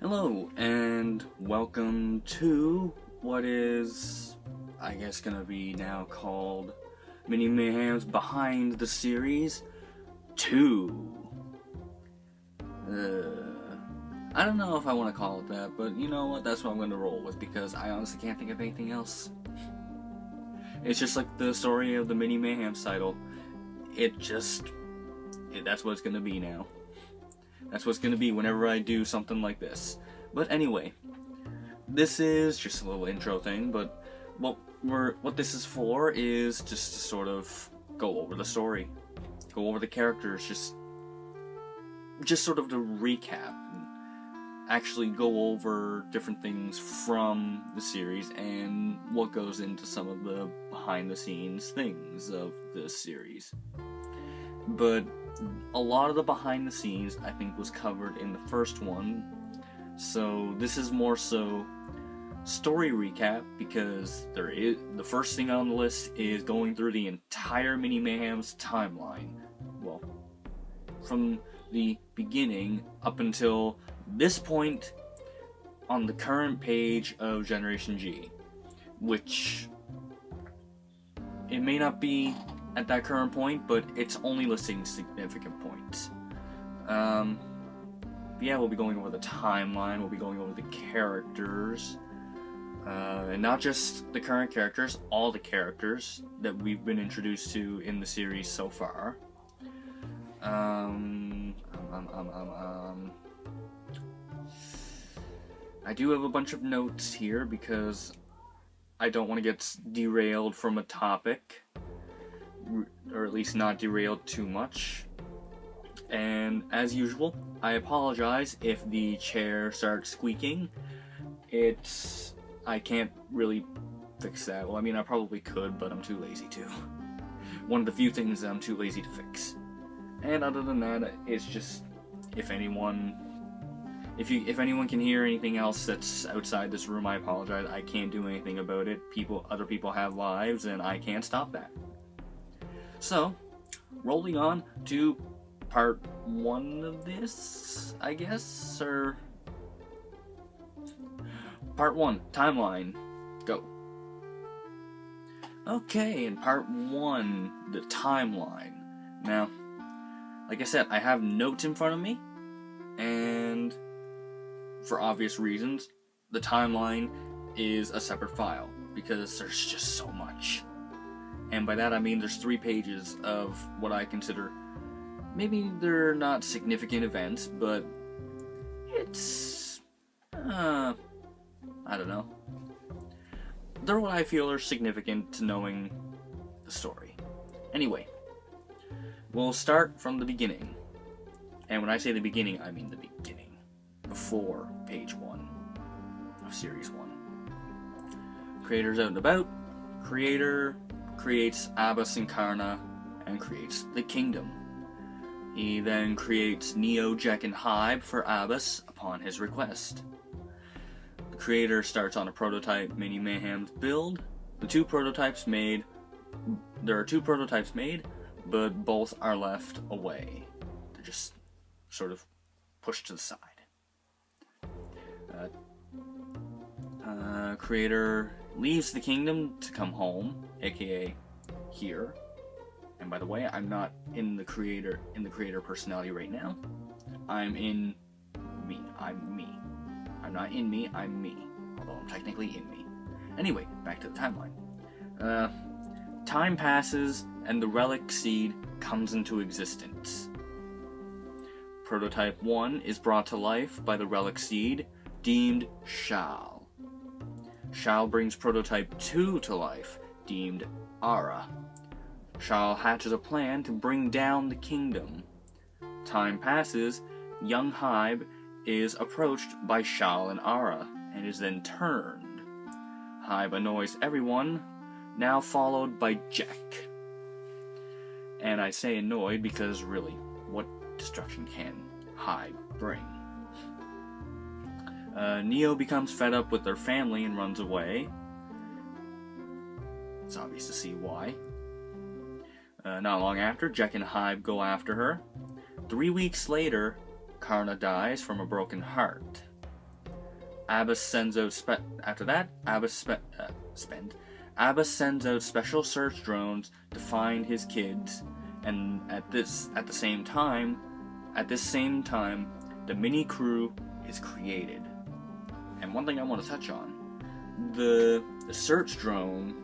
Hello, and welcome to what is, I guess, gonna be now called Mini Mayhems Behind the Series 2. I don't know if I want to call it that, but you know what, that's what I'm gonna roll with, because I honestly can't think of anything else. It's just like the story of the Mini Mayhems title. That's what it's gonna be now. That's what it's gonna be whenever I do something like this. But anyway, this is just a little intro thing, but what this is for is just to sort of go over the story, go over the characters, just sort of to recap, and actually go over different things from the series and what goes into some of the behind-the-scenes things of this series. But a lot of the behind the scenes, I think, was covered in the first one, so this is more so story recap, because the first thing on the list is going through the entire Mini Mayhems timeline. Well, from the beginning up until this point on the current page of Generation G, which it may not be at that current point, but it's only listing significant points. Yeah, we'll be going over the timeline, we'll be going over the characters, and not just the current characters, all the characters that we've been introduced to in the series so far. I do have a bunch of notes here because I don't want to get derailed from a topic, or at least not derailed too much. And as usual, I apologize if the chair starts squeaking. I can't really fix that. Well, I mean, I probably could, but I'm too lazy to. One of the few things that I'm too lazy to fix. And other than that, it's just, if anyone can hear anything else that's outside this room, I apologize. I can't do anything about it. Other people have lives, and I can't stop that. So, rolling on to part 1 of this, I guess, or part 1, timeline, go. Okay, in part 1, the timeline. Now, like I said, I have notes in front of me, and for obvious reasons, the timeline is a separate file, because there's just so much. And by that I mean there's 3 pages of what I consider, maybe they're not significant events, but it's, I don't know. They're what I feel are significant to knowing the story. Anyway, we'll start from the beginning. And when I say the beginning, I mean the beginning. Before page 1 of series 1. Creator's out and about. Creator creates Abbas and Karna and creates the kingdom. He then creates Neo, Jack, and Hybe for Abbas upon his request. The creator starts on a prototype Mini Mayhems build. There are 2 prototypes made, but both are left away. They're just sort of pushed to the side. Creator leaves the kingdom to come home, aka here. And by the way, I'm not in the creator personality right now. I'm in me. I'm me. I'm not in me, I'm me. Although I'm technically in me. Anyway, back to the timeline. Time passes and the relic seed comes into existence. Prototype 1 is brought to life by the relic seed, deemed Shal. Shal brings prototype 2 to life, deemed Ara. Shal hatches a plan to bring down the kingdom. Time passes, young Hybe is approached by Shal and Ara, and is then turned. Hybe annoys everyone, now followed by Jack. And I say annoyed because really, what destruction can Hybe bring? Neo becomes fed up with their family and runs away. It's obvious to see why. Not long after, Jack and Hybe go after her. 3 weeks later, Karna dies from a broken heart. Abbas sends out after that, Abbas sends out special search drones to find his kids, and at this same time, the mini crew is created. And one thing I want to touch on, the search drone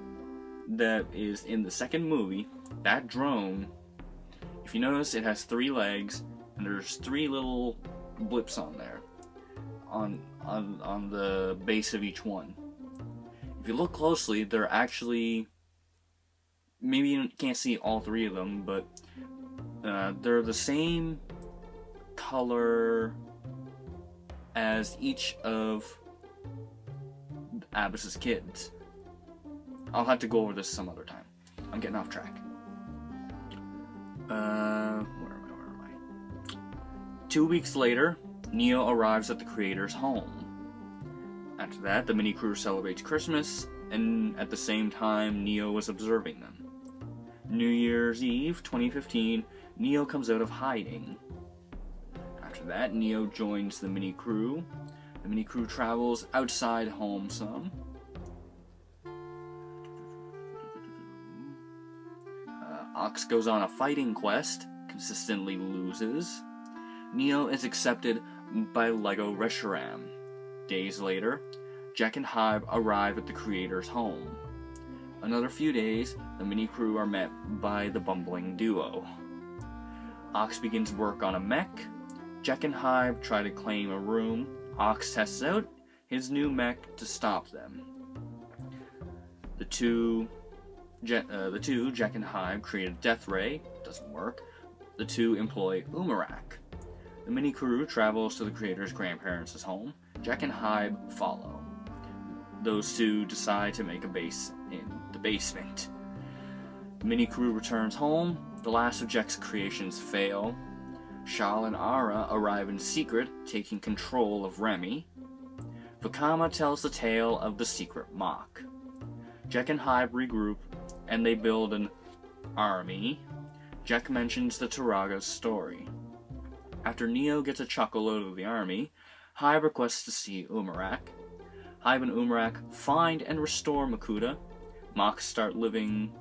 that is in the second movie, that drone, if you notice, it has 3 legs, and there's 3 little blips on there, on the base of each one. If you look closely, they're actually, maybe you can't see all 3 of them, but they're the same color as each of Abbas's kids. I'll have to go over this some other time. I'm getting off track. Where am I? 2 weeks later, Neo arrives at the creator's home. After that, the mini crew celebrates Christmas, and at the same time, Neo was observing them. New Year's Eve, 2015, Neo comes out of hiding. After that, Neo joins the mini crew. The mini crew travels outside home some. Ox goes on a fighting quest, consistently loses. Neo is accepted by Lego Reshiram. Days later, Jack and Hybe arrive at the creator's home. Another few days, the mini crew are met by the bumbling duo. Ox begins work on a mech. Jack and Hybe try to claim a room. Ox tests out his new mech to stop them. The two, Jack and Hybe, create a death ray. Doesn't work. The two employ Umarak. The mini crew travels to the creator's grandparents' home. Jack and Hybe follow. Those two decide to make a base in the basement. The mini crew returns home. The last of Jack's creations fail. Shal and Ara arrive in secret, taking control of Remy. Vakama tells the tale of the secret mock. Jack and Hybe regroup, and they build an army. Jack mentions the Taraga's story. After Neo gets a chuckle out of the army, Hybe requests to see Umarak. Hybe and Umarak find and restore Makuta. Mocks start living.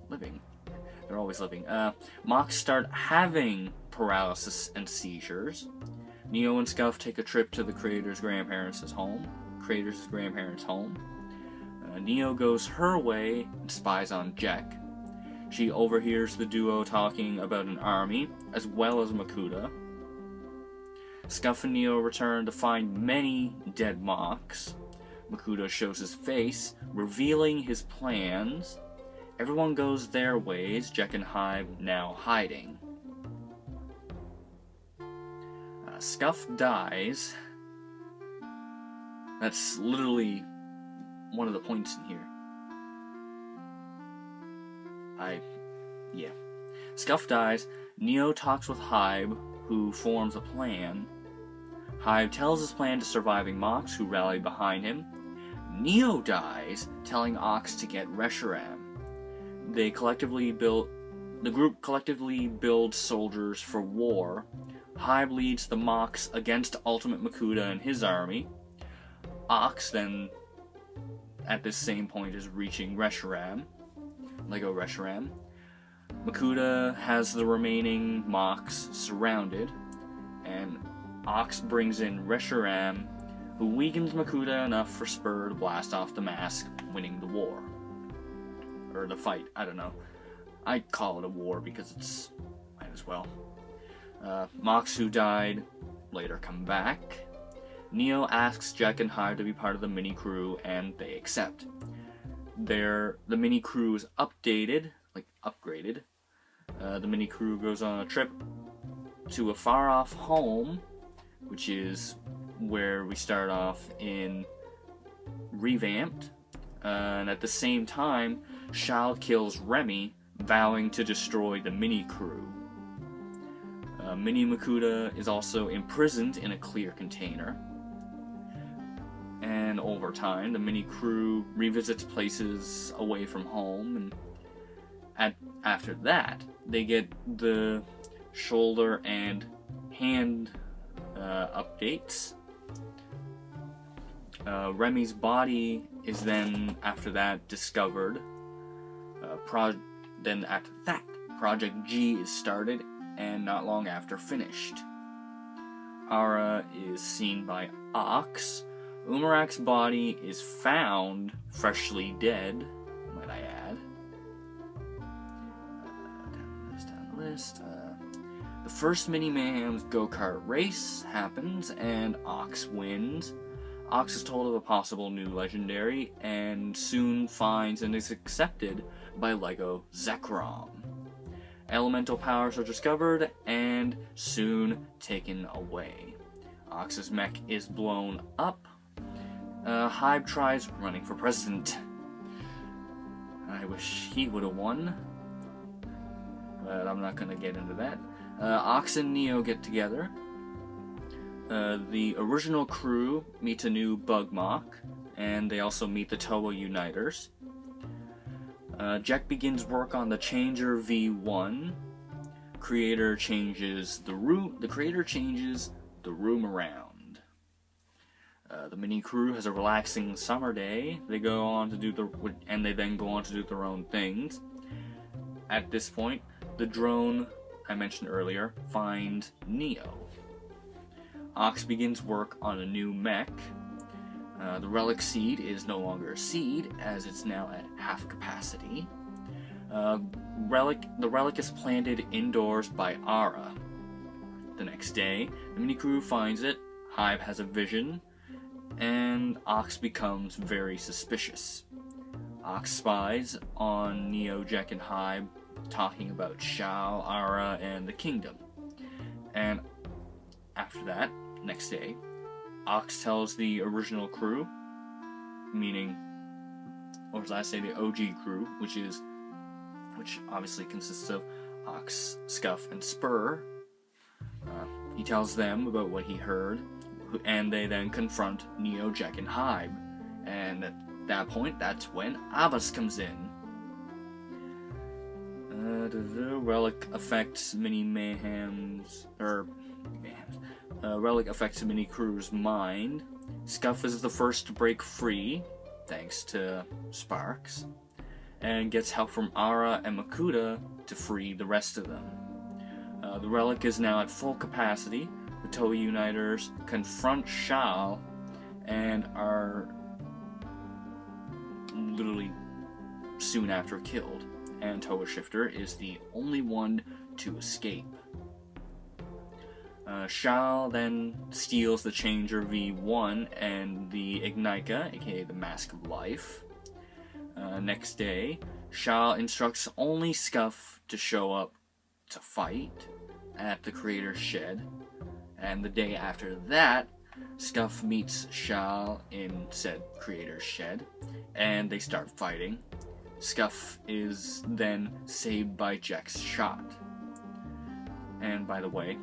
They're always living. Mocks start having paralysis and seizures. Neo and Scuff take a trip to the creator's grandparents' home. Neo goes her way and spies on Jack. She overhears the duo talking about an army, as well as Makuta. Scuff and Neo return to find many dead Mocks. Makuta shows his face, revealing his plans. Everyone goes their ways, Jack and Hybe now hiding. Scuff dies. That's literally one of the points in here. Scuff dies. Neo talks with Hybe, who forms a plan. Hybe tells his plan to surviving Mocks, who rally behind him. Neo dies, telling Ox to get Reshiram. The group collectively builds soldiers for war. Hybe leads the Mocks against Ultimate Makuta and his army. Ox then, at this same point, is reaching Reshiram, Lego Reshiram. Makuta has the remaining Mocks surrounded, and Ox brings in Reshiram, who weakens Makuta enough for Spur to blast off the mask, winning the war. Or the fight, I don't know. I call it a war because it's... might as well. Mocks who died later come back. Neo asks Jack and Hybe to be part of the mini crew, and they accept. The mini crew is upgraded. The mini crew goes on a trip to a far-off home, which is where we start off in Revamped. And at the same time, Shal kills Remy, vowing to destroy the mini crew. Mini Makuta is also imprisoned in a clear container. And over time, the mini crew revisits places away from home, and after that, they get the shoulder and hand updates. Remy's body is then, after that, discovered. Then after that, Project G is started, and not long after finished. Ara is seen by Ox. Umarak's body is found freshly dead, might I add. Down the list. The first Mini Mayhems go-kart race happens, and Ox wins. Ox is told of a possible new legendary, and soon finds and is accepted by Lego Zekrom. Elemental powers are discovered, and soon taken away. Ox's mech is blown up. Hybe tries running for president. I wish he would have won, but I'm not going to get into that. Ox and Neo get together. The original crew meet a new Bugmach, and they also meet the Toa Uniters. Jack begins work on the Changer V1. Creator changes the room. The creator changes the room around. The mini crew has a relaxing summer day. They go on to do they then go on to do their own things. At this point, the drone I mentioned earlier finds Neo. Ox begins work on a new mech. The relic seed is no longer a seed, as it's now at half capacity. The relic is planted indoors by Ara. The next day, the mini crew finds it, Hybe has a vision, and Ox becomes very suspicious. Ox spies on Neo, Jack, and Hybe talking about Shao, Ara, and the kingdom. And after that, next day, Ox tells the original crew, meaning, or as I say, the OG crew, which obviously consists of Ox, Scuff, and Spur. He tells them about what he heard, and they then confront Neo, Jack, and Hybe. And at that point, that's when Abbas comes in. Relic affects Mini Mayhems, Relic affects Mini Crew's mind. Scuff is the first to break free, thanks to Sparks, and gets help from Ara and Makuta to free the rest of them. The Relic is now at full capacity. The Toa Uniters confront Shao and are literally soon after killed, and Toa Shifter is the only one to escape. Shao then steals the Changer V1 and the Ignika, aka the Mask of Life. Next day, Shao instructs only Scuff to show up to fight at the Creator's shed. And the day after that, Scuff meets Shao in said Creator's shed, and they start fighting. Scuff is then saved by Jack's shot. And by the way,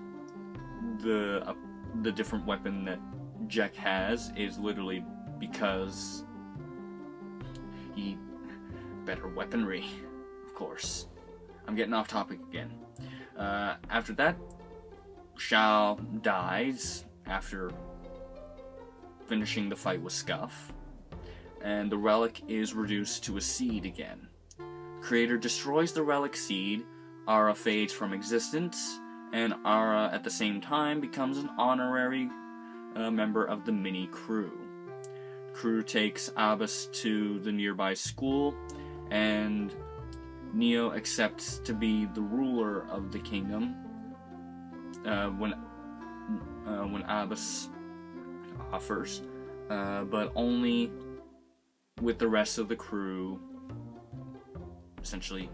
the different weapon that Jack has is literally because he better weaponry, of course. I'm getting off topic again. After that, Shao dies after finishing the fight with Scuff, and the relic is reduced to a seed again. Creator destroys the relic seed, Ara fades from existence, and Ara at the same time becomes an honorary member of the mini crew. Crew takes Abbas to the nearby school, and Neo accepts to be the ruler of the kingdom when Abbas offers, but only with the rest of the crew essentially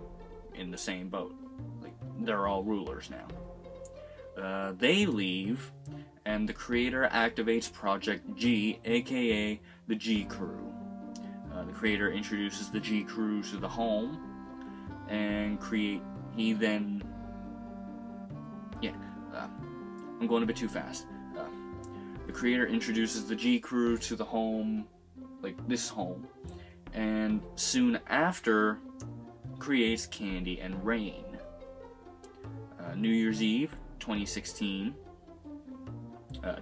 in the same boat. Like, they're all rulers now. They leave, and the Creator activates Project G, aka the G Crew. The Creator introduces the G Crew to the home, and I'm going a bit too fast. The Creator introduces the G Crew to the home, like this home, and soon after creates Candy and Rain. New Year's Eve 2016,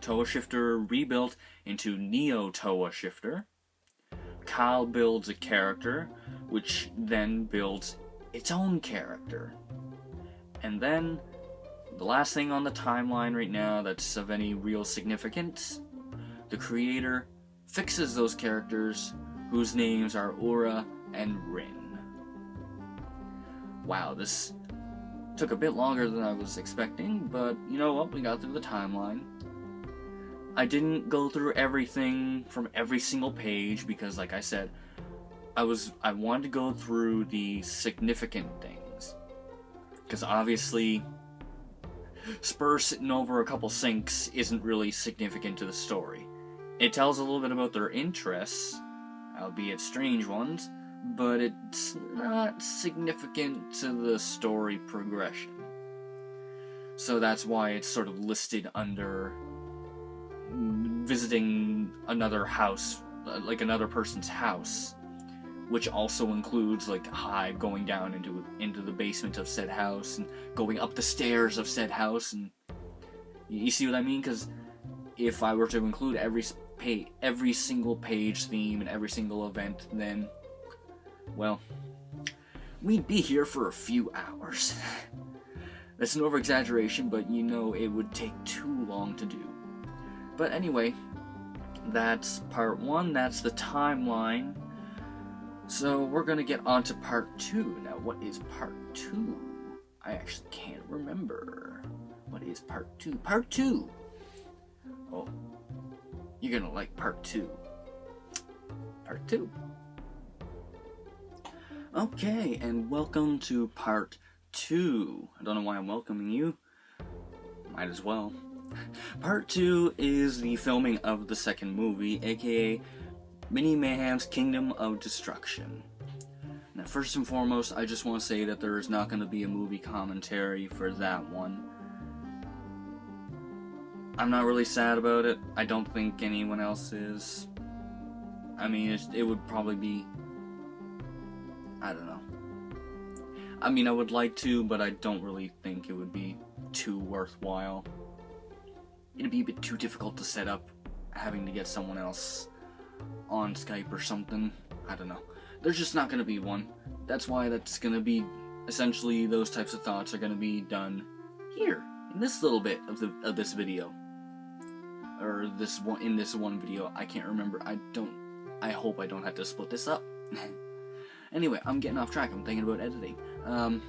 Toa Shifter rebuilt into Neo Toa Shifter. Kyle builds a character, which then builds its own character. And then, the last thing on the timeline right now that's of any real significance, the creator fixes those characters whose names are Ura and Rin. Wow, this took a bit longer than I was expecting, but you know what, we got through the timeline. I didn't go through everything from every single page because, like I said, I wanted to go through the significant things. Because obviously, Spur sitting over a couple sinks isn't really significant to the story. It tells a little bit about their interests, albeit strange ones, but it's not significant to the story progression. So that's why it's sort of listed under visiting another house, like another person's house, which also includes like Hive going down into the basement of said house and going up the stairs of said house, and you see what I mean? Because if I were to include every single page theme and every single event, then, well, we'd be here for a few hours. That's an over-exaggeration, but you know it would take too long to do. But anyway, that's part 1, that's the timeline. So we're gonna get on to part 2. Now, what is part 2? I actually can't remember. What is part 2? Part 2! Oh, you're gonna like part 2. Part 2. Okay, and welcome to part 2. I don't know why I'm welcoming you. Might as well. Part 2 is the filming of the second movie, aka Mini Mayhems Kingdom of Destruction. Now, first and foremost, I just want to say that there is not going to be a movie commentary for that one. I'm not really sad about it. I don't think anyone else is. I mean, it would probably be... I don't know. I mean, I would like to, but I don't really think it would be too worthwhile. It'd be a bit too difficult to set up, having to get someone else on Skype or something. I don't know. There's just not going to be one. That's why that's going to be, essentially, those types of thoughts are going to be done here, in this little bit of this video. Or in this one video. I can't remember. I hope I don't have to split this up. Anyway, I'm getting off track. I'm thinking about editing. But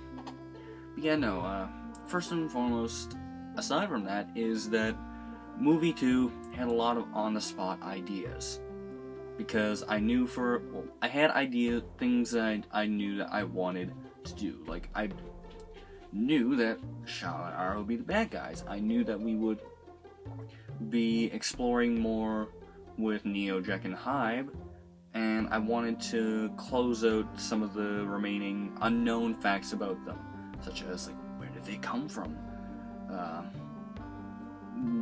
yeah, no, first and foremost, aside from that, is that Movie 2 had a lot of on-the-spot ideas. Because I knew I had things that I knew that I wanted to do. Like, I knew that Shaw and Ara would be the bad guys. I knew that we would be exploring more with Neo, Jack, and Hive. And I wanted to close out some of the remaining unknown facts about them. Such as, like, where did they come from?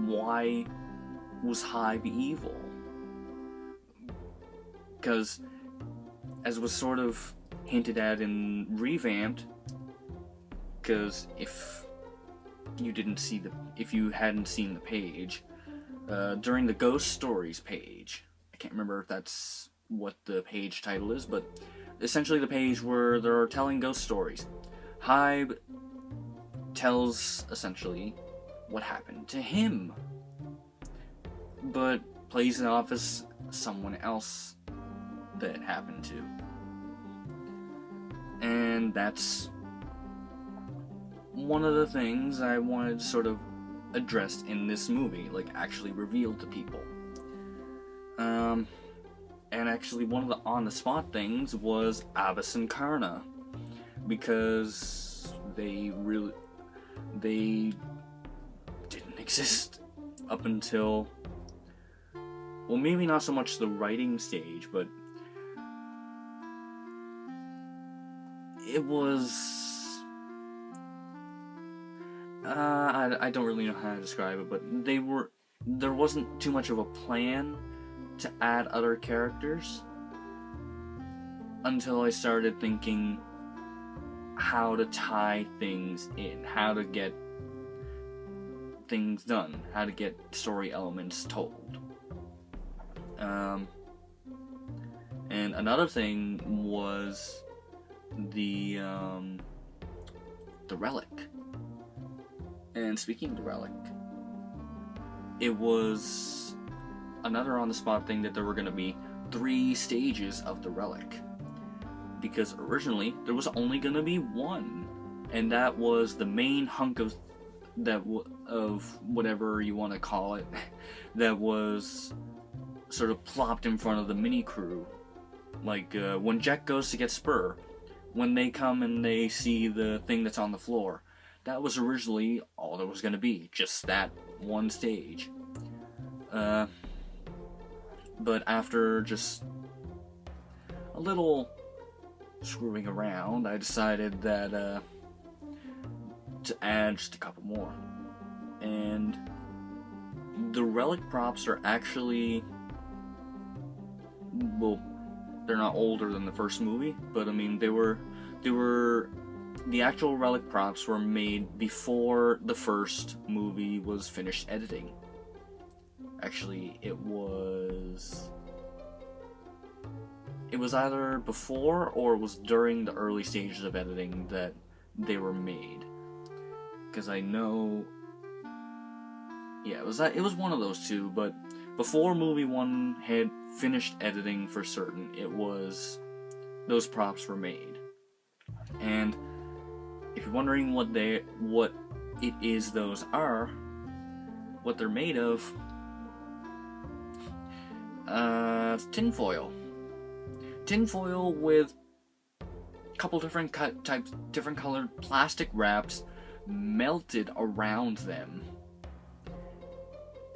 Why was Hive evil? Because, as was sort of hinted at in Revamped, because if you hadn't seen the page, during the Ghost Stories page, I can't remember if that's what the page title is, but essentially the page where they're telling ghost stories. Hive tells, essentially, what happened to him, but plays it off as someone else that it happened to. And that's one of the things I wanted sort of addressed in this movie, like actually revealed to people. And actually one of the on-the-spot things was Abbas and Karna, because they didn't exist up until, well, maybe not so much the writing stage, but it was, I don't really know how to describe it, but there wasn't too much of a plan to add other characters until I started thinking how to tie things in, how to get things done, how to get story elements told. And another thing was the relic. And speaking of the relic, it was another on-the-spot thing that there were going to be 3 stages of the relic. Because originally, there was only going to be one. And that was the main hunk of whatever you want to call it, that was sort of plopped in front of the mini crew. Like when Jet goes to get Spur, when they come and they see the thing that's on the floor, that was originally all there was going to be, just that one stage. But after just a little screwing around, I decided that to add just a couple more. And the relic props are actually, well, they're not older than the first movie, but I mean, the actual relic props were made before the first movie was finished editing. Actually, it was either before or it was during the early stages of editing that they were made. Because I know, yeah, it was one of those two, but before movie 1 had finished editing for certain, those props were made. And if you're wondering what those are, what they're made of, tinfoil. Tinfoil with a couple different different colored plastic wraps melted around them.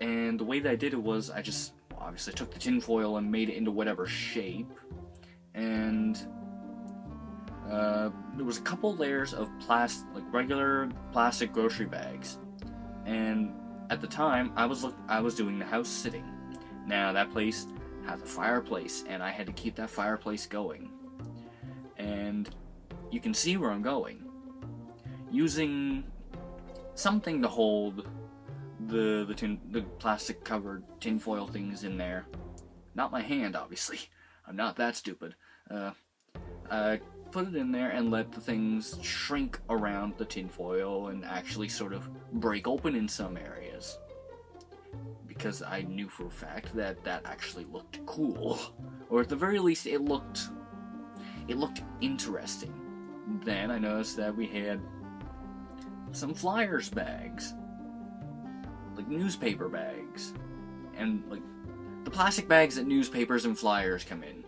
And the way that I did it was I just obviously took the tinfoil and made it into whatever shape. And there was a couple layers of regular plastic grocery bags. And at the time, I was doing the house sitting. Now that place has a fireplace, and I had to keep that fireplace going. And you can see where I'm going. Using something to hold the plastic covered tinfoil things in there. Not my hand, obviously. I'm not that stupid. I put it in there and let the things shrink around the tinfoil and actually sort of break open in some areas. Because I knew for a fact that actually looked cool. Or at the very least, it looked interesting. Then I noticed that we had some flyers bags. Like newspaper bags. And like the plastic bags that newspapers and flyers come in.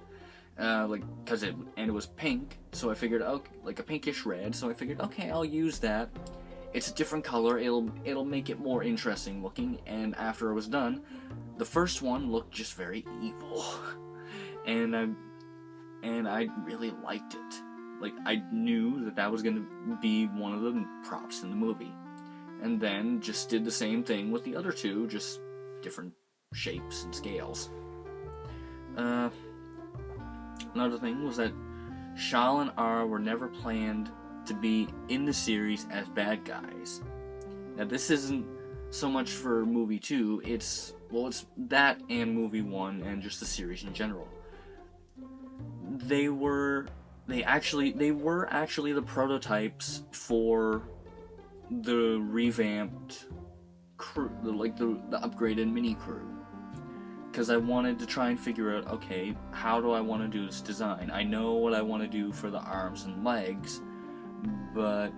Cause it was pink, so I figured, okay, like a pinkish red, so I figured, okay, I'll use that. It's a different color, it'll make it more interesting looking, and after it was done, the first one looked just very evil. And I really liked it. Like, I knew that was gonna be one of the props in the movie. And then just did the same thing with the other two, just different shapes and scales. Another thing was that Shal and Ara were never planned to be in the series as bad guys. Now this isn't so much for movie 2, it's that and movie 1 and just the series in general. They were actually the prototypes for the revamped crew, the upgraded mini crew. Because I wanted to try and figure out, okay, how do I want to do this design? I know what I want to do for the arms and legs, but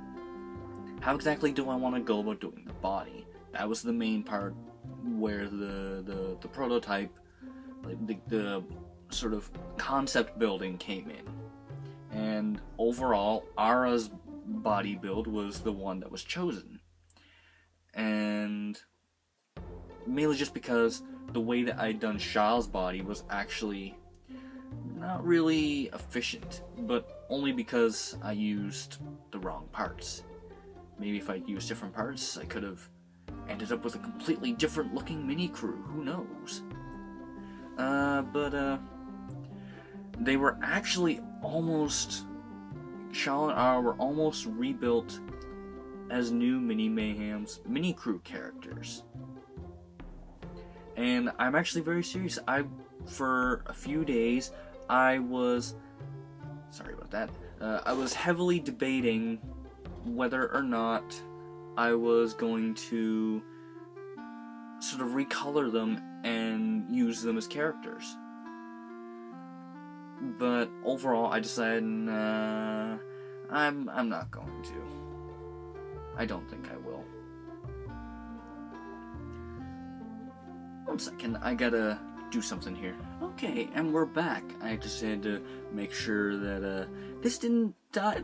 how exactly do I want to go about doing the body? That was the main part where the prototype, the sort of concept building came in. And overall, Ara's body build was the one that was chosen. And mainly just because the way that I'd done Shal's body was actually not really efficient, but only because I used the wrong parts. Maybe if I'd used different parts, I could have ended up with a completely different looking mini crew, who knows? But they were actually almost, Shal and Ara were almost rebuilt as new mini Mayhems mini crew characters. And I'm actually very serious. For a few days, I was heavily debating whether or not I was going to sort of recolor them and use them as characters. But overall, I decided, nah, I'm not going to. I don't think I will. One second, I gotta do something here. Okay, and we're back. I just had to make sure that this didn't die.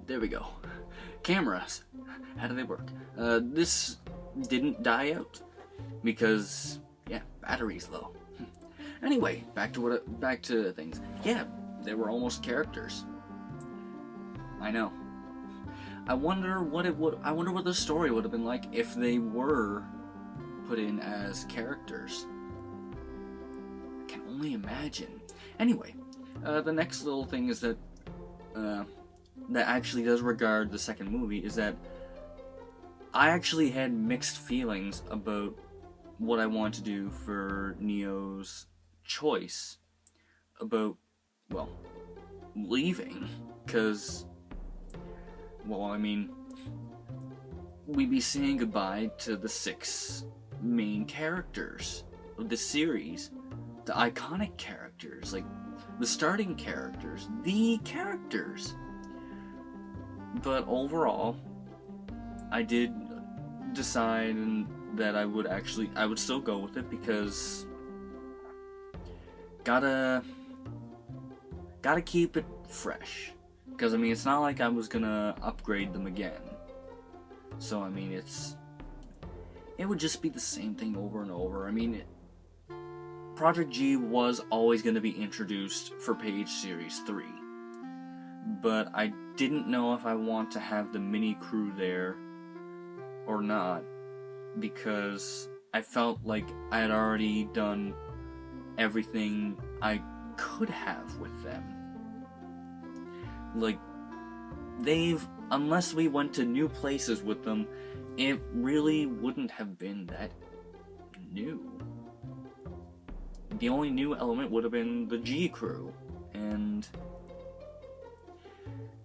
There we go. Cameras. How do they work? This didn't die out because, yeah, battery's low. Anyway, back to things. Yeah, they were almost characters. I know. I wonder what the story would have been like if they were put in as characters. I can only imagine. Anyway, the next little thing is that that actually does regard the second movie is that I actually had mixed feelings about what I want to do for Neo's choice about, well, leaving, because, well, I mean, we'd be saying goodbye to the 6 main characters of the series, the iconic characters, like the starting characters, the characters. But overall, I did decide that I would still go with it because gotta keep it fresh. Because I mean, it's not like I was gonna upgrade them again. So I mean, it would just be the same thing over and over. I mean, Project G was always gonna be introduced for Page Series 3. But I didn't know if I want to have the mini crew there or not, because I felt like I had already done everything I could have with them. Like, unless we went to new places with them, it really wouldn't have been that new. The only new element would have been the G crew, and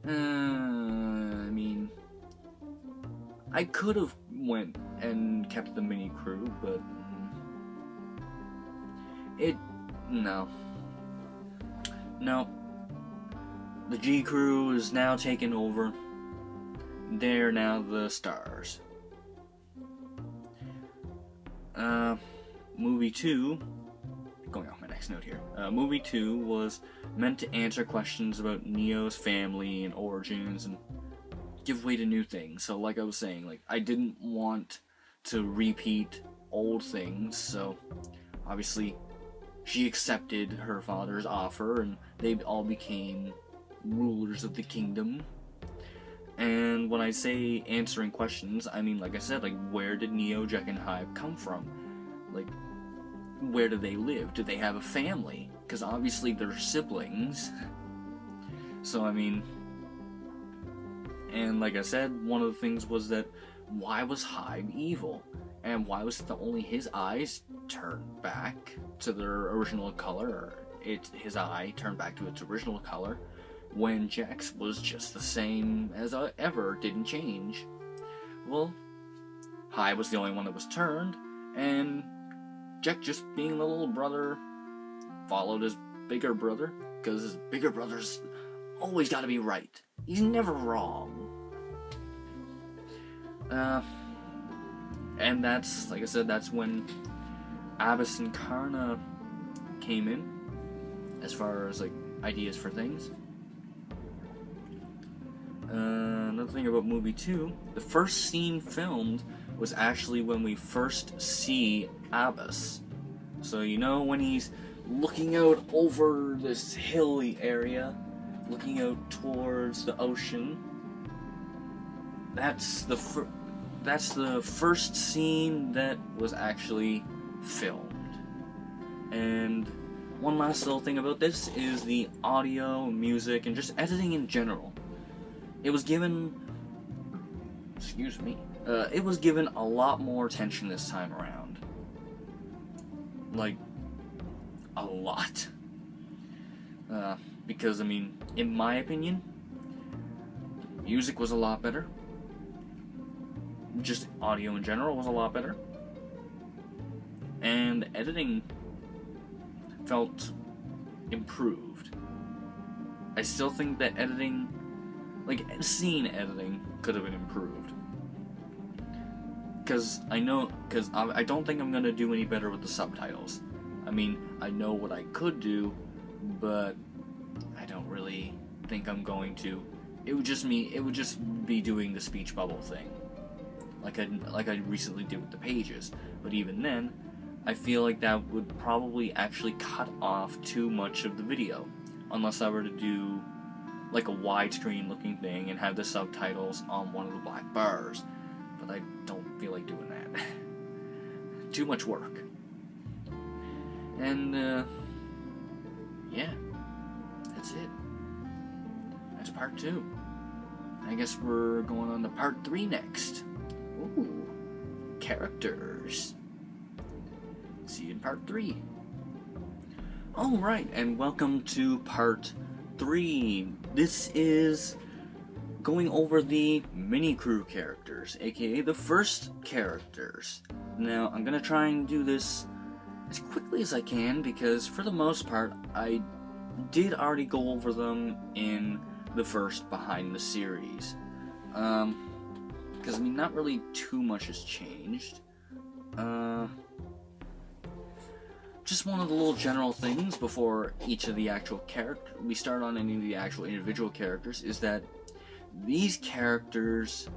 I mean, I could have went and kept the mini crew, but no. The G crew is now taken over. They're now the stars. Movie 2, going off my next note here. Movie 2 was meant to answer questions about Neo's family and origins and give way to new things. So like I was saying, like, I didn't want to repeat old things, so obviously she accepted her father's offer and they all became rulers of the kingdom. And when I say answering questions, I mean, like I said, like, where did Neo, Jack, and Hive come from? Like, where do they live? Do they have a family? Because obviously they're siblings. So, I mean, and like I said, one of the things was that why was Hive evil? And why was only his eyes turned back to their original color, or his eye turned back to its original color, when Jack's was just the same as ever, didn't change? Well, Hive was the only one that was turned, and Jack, just being the little brother, followed his bigger brother, because his bigger brother's always got to be right. He's never wrong. And that's, like I said, that's when Abbas and Karna came in, as far as, like, ideas for things. Another thing about movie 2, the first scene filmed was actually when we first see Abbas. So, you know, when he's looking out over this hilly area, looking out towards the ocean, that's the first scene that was actually filmed. And one last little thing about this is the audio, music, and just editing in general. it was given, excuse me, it was given a lot more attention this time around. Like, a lot. Because, I mean, in my opinion, music was a lot better. Just audio in general was a lot better. And editing felt improved. I still think that editing, like scene editing, could have been improved. Because I don't think I'm gonna do any better with the subtitles. I mean, I know what I could do, but I don't really think I'm going to. It would just be doing the speech bubble thing, like I recently did with the pages. But even then, I feel like that would probably actually cut off too much of the video, unless I were to do like a widescreen looking thing and have the subtitles on one of the black bars. But I don't feel like doing that. Too much work. And yeah, that's it. That's part 2. I guess we're going on to part 3 next. Ooh, characters. See you in part 3. Alright, and welcome to part 3. This is going over the mini-crew characters, aka the first characters. Now, I'm gonna try and do this as quickly as I can, because for the most part, I did already go over them in the first behind the series. Because, I mean, not really too much has changed. Just one of the little general things before each of the actual we start on any of the actual individual characters, is that these characters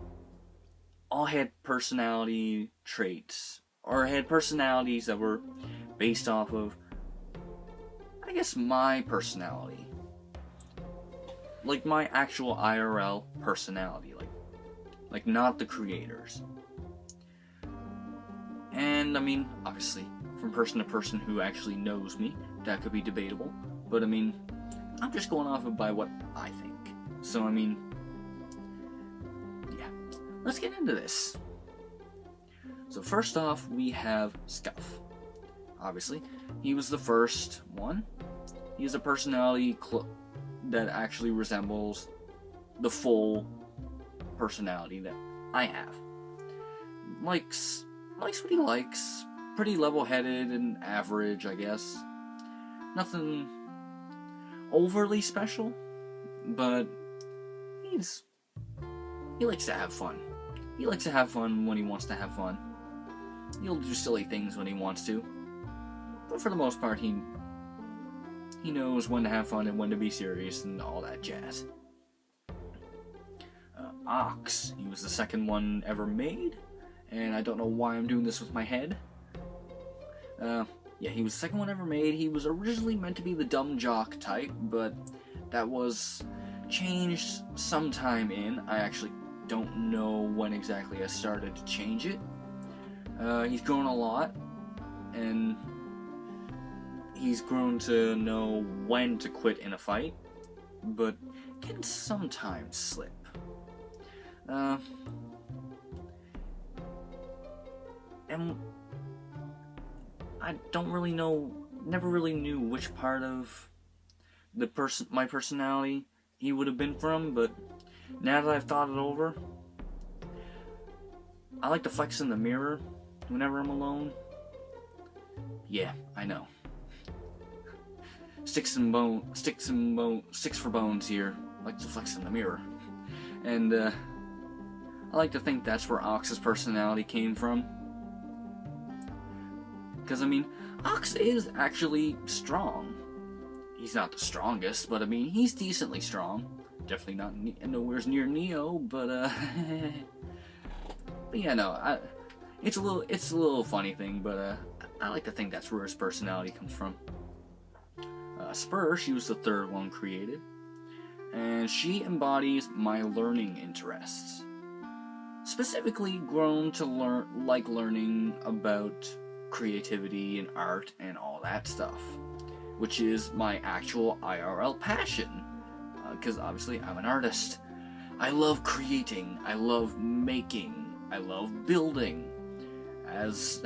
all had personality traits, or had personalities that were based off of, I guess, my personality. Like my actual IRL personality, like not the creators. And I mean, obviously, from person to person who actually knows me, that could be debatable. But I mean, I'm just going off of by what I think. So I mean, yeah, let's get into this. So first off, we have Scuff. Obviously, he was the first one. He has a personality that actually resembles the full personality that I have. Likes what he likes. Pretty level-headed and average, I guess. Nothing overly special, but he likes to have fun. He likes to have fun when he wants to have fun. He'll do silly things when he wants to, but for the most part, he knows when to have fun and when to be serious and all that jazz. Ox, he was the second one ever made, and I don't know why I'm doing this with my head. Yeah, he was the second one ever made. He was originally meant to be the dumb jock type, but that was changed sometime in. I actually don't know when exactly I started to change it. He's grown a lot, and he's grown to know when to quit in a fight, but can sometimes slip. And I don't really know, never really knew which part of my personality he would have been from, but now that I've thought it over, I like to flex in the mirror whenever I'm alone. Yeah, I know. Sticks for bones here. I like to flex in the mirror. And, I like to think that's where Ox's personality came from. Because, I mean, Ox is actually strong. He's not the strongest, but, I mean, he's decently strong. Definitely not nowhere near Neo, but, but yeah, no, it's a little funny thing, but, I like to think that's where his personality comes from. Spur, she was the third one created, and she embodies my learning interests. Specifically grown to learning about creativity and art and all that stuff, which is my actual IRL passion, because obviously I'm an artist. I love creating, I love making, I love building, as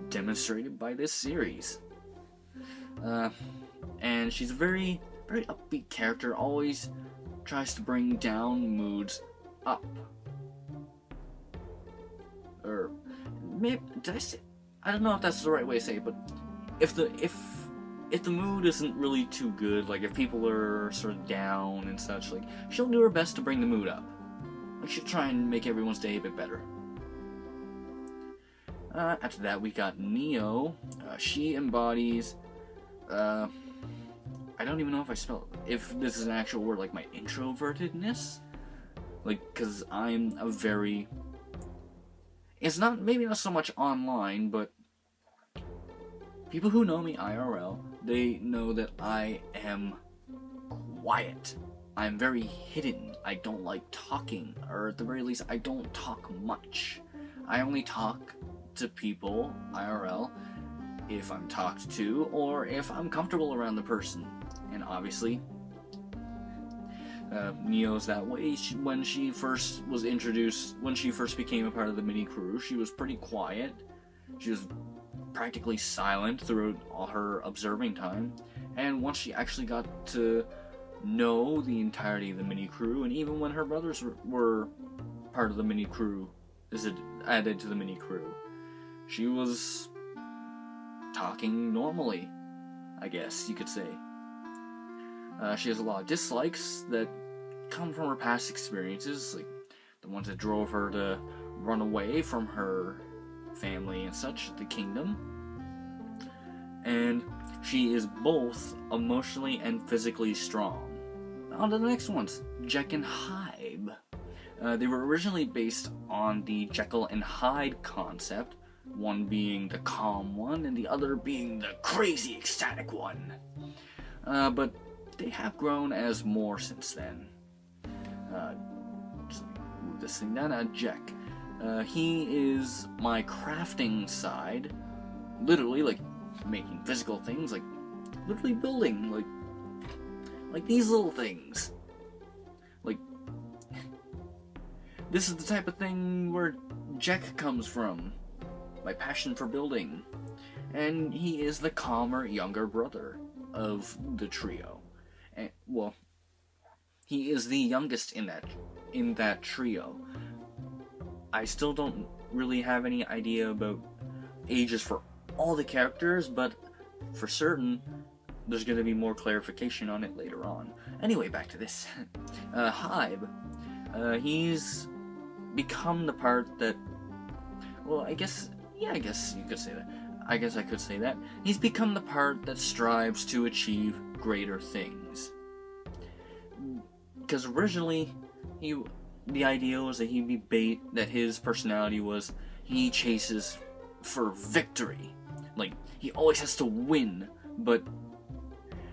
demonstrated by this series. And she's a very, very upbeat character, always tries to bring down moods up. Or maybe did I say? I don't know if that's the right way to say it, but if the mood isn't really too good, like if people are sort of down and such, like she'll do her best to bring the mood up. Like she'll try and make everyone's day a bit better. After that, we got Neo. She embodies. I don't even know if this is an actual word, like my introvertedness. Like, cause I'm a very. It's maybe not so much online, but people who know me IRL, they know that I am quiet. I'm very hidden. I don't like talking, or at the very least, I don't talk much. I only talk to people IRL if I'm talked to, or if I'm comfortable around the person. And obviously, Neo's that way. When she first was introduced, when she first became a part of the mini crew, she was pretty quiet. She was practically silent throughout all her observing time. And once she actually got to know the entirety of the mini crew, and even when her brothers were part of the mini crew, added to the mini crew, she was talking normally, I guess you could say. She has a lot of dislikes that come from her past experiences, like the ones that drove her to run away from her family and such, the kingdom. And she is both emotionally and physically strong. On to the next ones, Jekyll and Hyde. They were originally based on the Jekyll and Hyde concept, one being the calm one and the other being the crazy ecstatic one. But they have grown as more since then. Just move this thing down. Jack. He is my crafting side, literally, like making physical things, like literally building, like these little things. Like, this is the type of thing where Jack comes from, my passion for building. And he is the calmer younger brother of the trio. And, well, he is the youngest in that trio. I still don't really have any idea about ages for all the characters, but for certain, there's going to be more clarification on it later on. Anyway, back to this. Hybe. He's become the part that, well, I guess you could say that. I guess I could say that. He's become the part that strives to achieve greater things. Because originally, the idea was that that his personality was he chases for victory. Like, he always has to win, but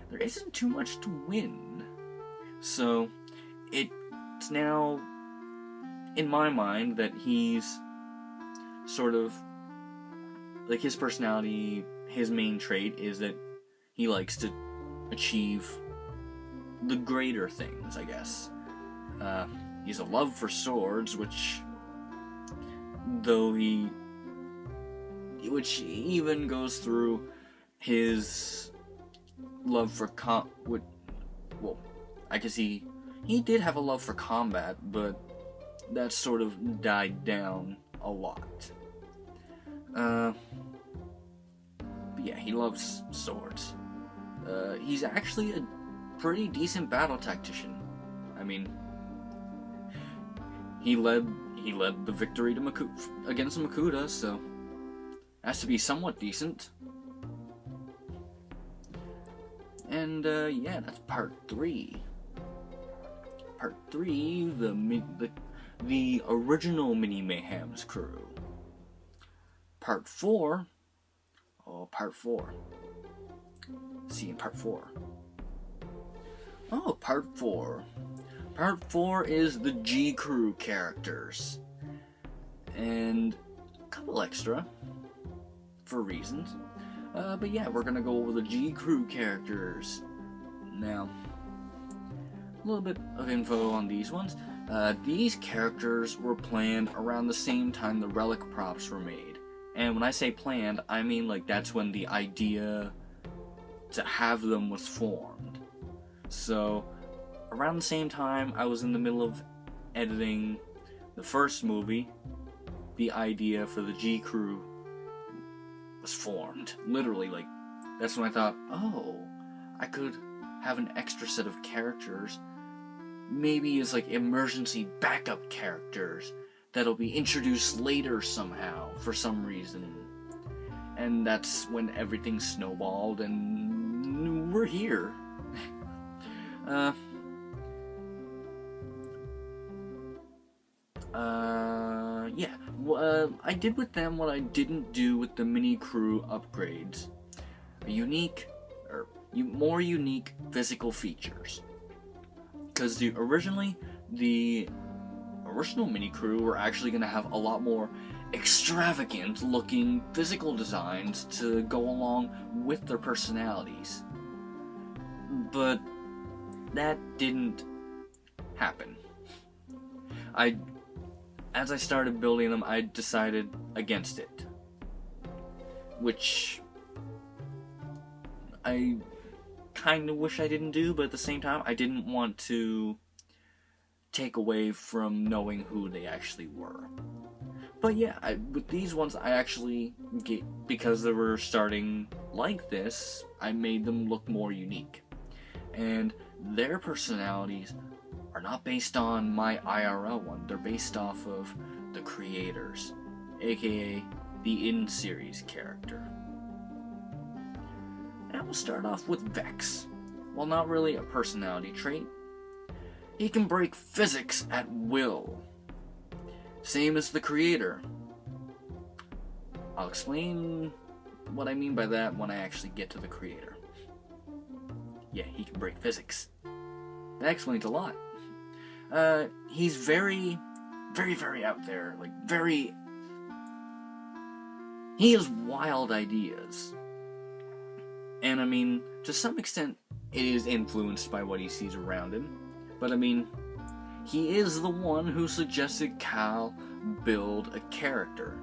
there isn't too much to win. So, it's now, in my mind, that he's sort of, like, his personality, his main trait is that he likes to achieve the greater things, I guess. He has a love for swords, which even goes through his love for I guess he did have a love for combat, but that sort of died down a lot. But yeah, he loves swords. He's actually a pretty decent battle tactician. I mean, he led the victory to against Makuta, so has to be somewhat decent. And yeah, that's part 3. Part 3, the original mini Mayhems crew. Part 4. Part 4. See you in part 4. Part 4. Part 4 is the G crew characters. And a couple extra for reasons. But yeah, we're gonna go over the G crew characters. Now, a little bit of info on these ones. These characters were planned around the same time the relic props were made. And when I say planned, I mean like that's when the idea to have them was formed. So, around the same time I was in the middle of editing the first movie, the idea for the G Crew was formed. Literally, like, that's when I thought, oh, I could have an extra set of characters, maybe as like emergency backup characters that'll be introduced later somehow for some reason. And that's when everything snowballed and we're here. Yeah. I did with them what I didn't do with the mini crew upgrades. More unique physical features. Because the original mini crew were actually going to have a lot more extravagant looking physical designs to go along with their personalities. But that didn't happen. As I started building them, I decided against it. Which I kind of wish I didn't do, but at the same time, I didn't want to take away from knowing who they actually were. But yeah, with these ones, I actually because they were starting like this, I made them look more unique. And their personalities are not based on my IRL one, they're based off of the creators, aka the in-series character. And we'll start off with Vex. While not really a personality trait, he can break physics at will. Same as the creator. I'll explain what I mean by that when I actually get to the creator. Yeah, he can break physics. That explains a lot. He's very, very, very out there. He has wild ideas. And I mean, to some extent, it is influenced by what he sees around him. But I mean, he is the one who suggested Cal build a character.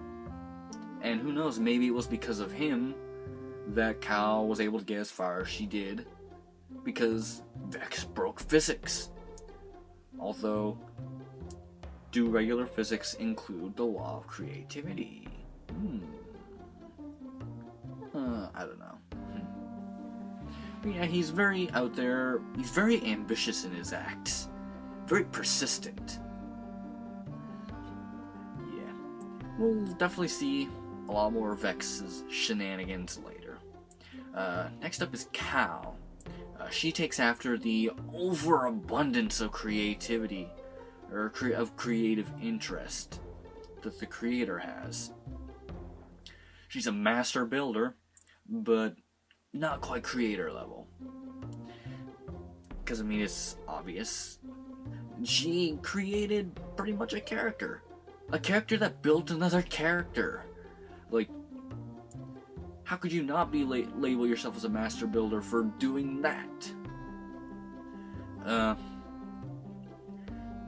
And who knows, maybe it was because of him that Cal was able to get as far as she did. Because Vex broke physics. Although, do regular physics include the law of creativity? I don't know. But yeah, he's very out there. He's very ambitious in his acts. Very persistent. Yeah. We'll definitely see a lot more of Vex's shenanigans later. Next up is Cal. She takes after the overabundance of creativity, or of creative interest that the creator has. She's a master builder, but not quite creator level. Because, I mean, it's obvious. She created pretty much a character. A character that built another character. Like, how could you not be label yourself as a master builder for doing that?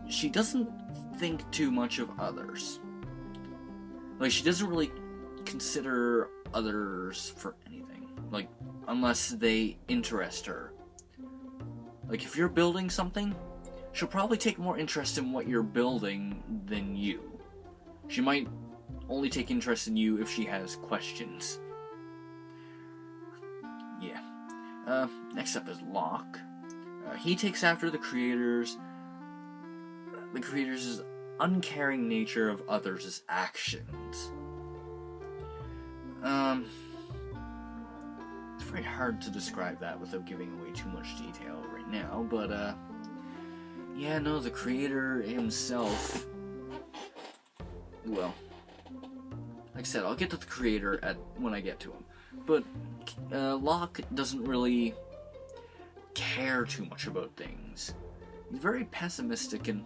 She doesn't think too much of others. Like, she doesn't really consider others for anything. Like, unless they interest her. Like, if you're building something, she'll probably take more interest in what you're building than you. She might only take interest in you if she has questions. Yeah. Next up is Locke. He takes after the creators' uncaring nature of others' actions. It's very hard to describe that without giving away too much detail right now, but, yeah, no, the creator himself, well, like I said, I'll get to the creator when I get to him, but, Locke doesn't really care too much about things. He's very pessimistic and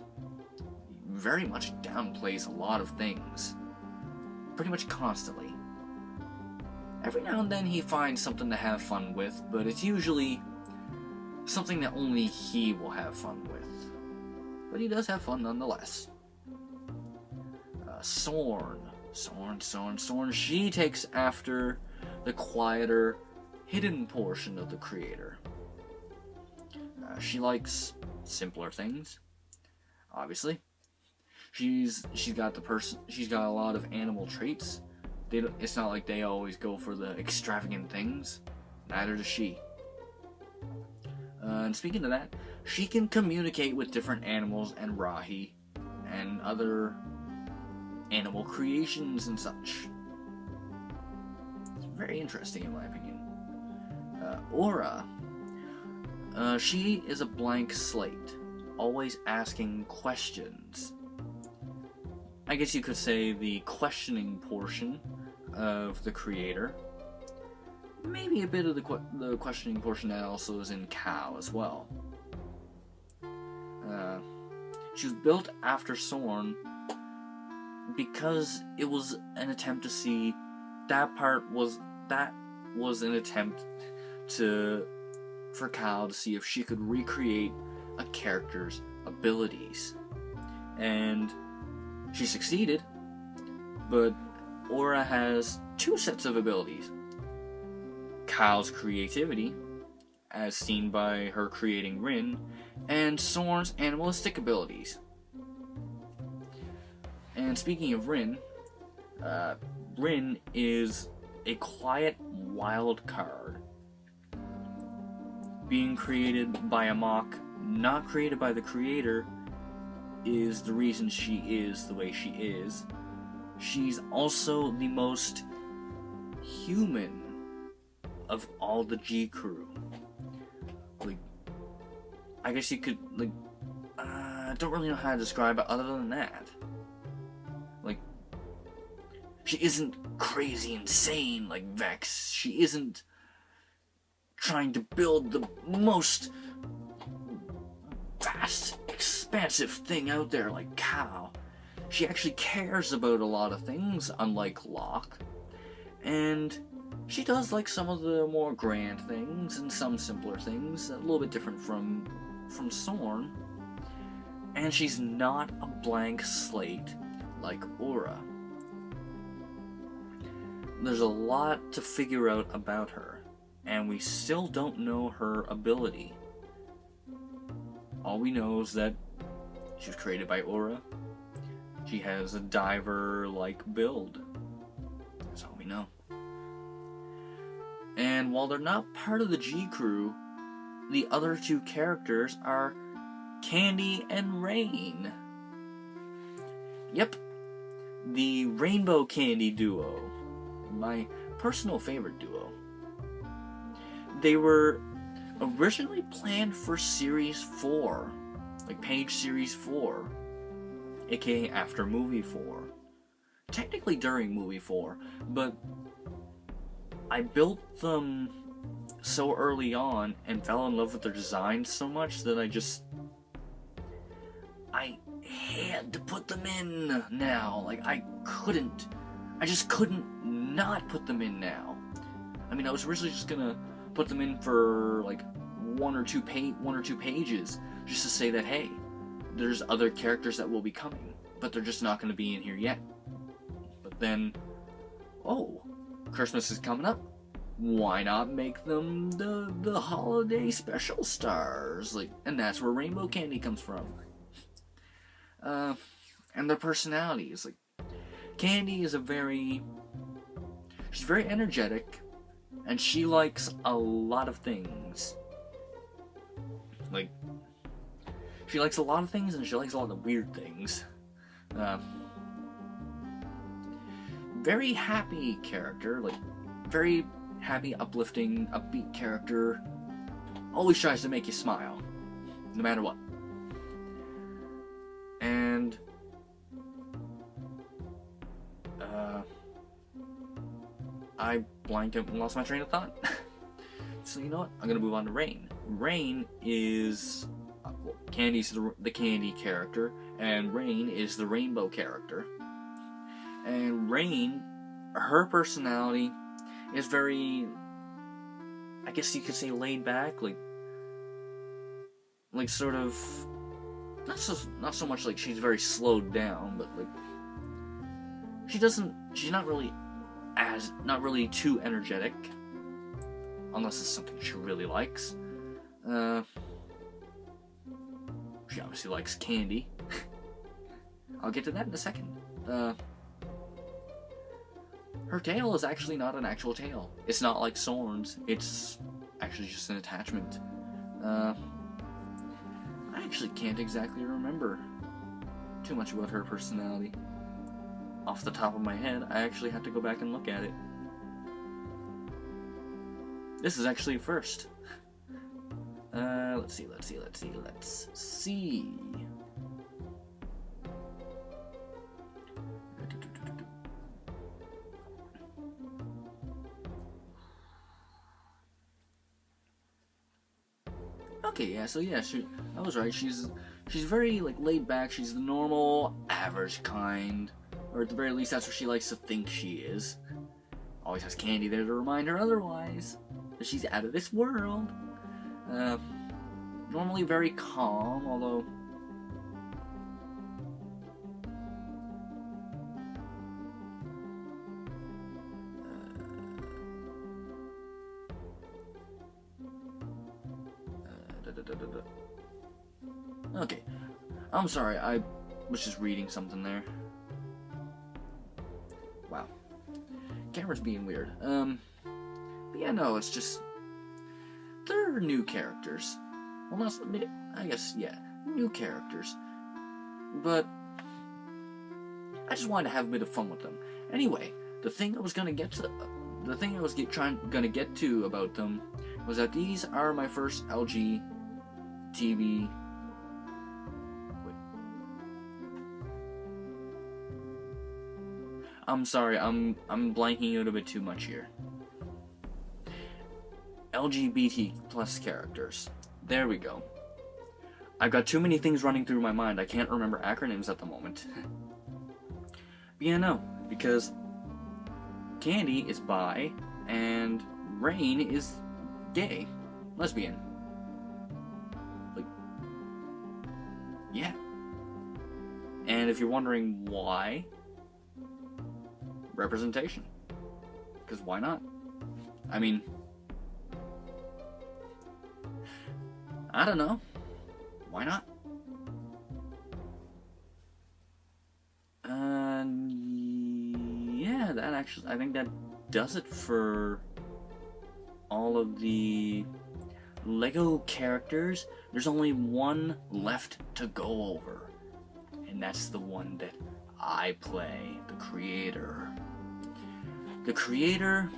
very much downplays a lot of things. Pretty much constantly. Every now and then he finds something to have fun with, but it's usually something that only he will have fun with. but he does have fun nonetheless. Sorn. She takes after the quieter, hidden portion of the creator. She likes simpler things, obviously. She's got a lot of animal traits. It's not like they always go for the extravagant things. Neither does she. And speaking of that, she can communicate with different animals and Rahi and other animal creations and such. It's very interesting in my opinion. Aura. She is a blank slate, always asking questions. I guess you could say the questioning portion of the creator. Maybe a bit of the questioning portion that also is in Cow as well. She was built after Sorn because it was an attempt to see that was an attempt for Cow to see if she could recreate a character's abilities, and she succeeded. But Aura has two sets of abilities: Cow's creativity, as seen by her creating Rin, and Sorn's animalistic abilities. And speaking of Rin, Rin is a quiet wild card, being created by a mock, not created by the creator, is the reason she is the way she is. She's also the most human of all the G crew. Like, I guess you could, I don't really know how to describe it other than that. Like, she isn't crazy insane like Vex. She isn't trying to build the most vast, expansive thing out there like Cow. She actually cares about a lot of things, unlike Locke. And she does like some of the more grand things and some simpler things, a little bit different from Sorn. And she's not a blank slate like Aura. There's a lot to figure out about her, and we still don't know her ability. All we know is that she was created by Aura. She has a diver-like build. That's all we know. And while they're not part of the G crew, the other two characters are Candy and Rain. Yep, the Rainbow Candy duo. My personal favorite duo. They were originally planned for Series 4, like Page Series 4, aka after Movie 4. Technically during Movie 4, but I built them so early on and fell in love with their design so much that I had to put them in now. Like, I just couldn't not put them in now. I mean, I was originally just gonna put them in for like one or two pages, just to say that, hey, there's other characters that will be coming, but they're just not gonna be in here yet. But then, oh, Christmas is coming up. Why not make them the holiday special stars? Like, and that's where Rainbow Candy comes from. And their personalities. Like, Candy is she's very energetic, and she likes a lot of things. Like, she likes a lot of things, and she likes a lot of weird things. Very happy character, like, very happy, uplifting, upbeat character. Always tries to make you smile, no matter what. And I blanked out and lost my train of thought. So you know what? I'm gonna move on to Rain. Rain is Candy's the Candy character, and Rain is the Rainbow character. And Rain, her personality is very, I guess you could say, laid back, like sort of not so much like she's very slowed down, but like she's not really too energetic, unless it's something she really likes. She obviously likes candy. I'll get to that in a second. Her tail is actually not an actual tail. It's not like Soren's. It's actually just an attachment. I actually can't exactly remember too much about her personality. Off the top of my head, I actually have to go back and look at it. This is actually a first. Let's see. Okay, yeah, so yeah, I was right. She's very like laid back. She's the normal, average kind, or at the very least, that's what she likes to think she is. Always has candy there to remind her otherwise that she's out of this world. Normally very calm, although okay. I'm sorry, I was just reading something there. Wow. Camera's being weird. But yeah, no, it's just they're new characters. Well, not, I guess, yeah, new characters. But I just wanted to have a bit of fun with them. Anyway, the thing I was gonna get to about them was that these are my first LGBT. Wait. I'm sorry, I'm blanking out a bit too much here. LGBT plus characters. There we go. I've got too many things running through my mind. I can't remember acronyms at the moment. But yeah, no, because Candy is bi and Rain is gay, lesbian. Like, yeah. And if you're wondering why, representation. Because why not? I mean, I don't know. Why not? Yeah, that actually, I think that does it for all of the Lego characters. There's only one left to go over, and that's the one that I play, the creator. The creator,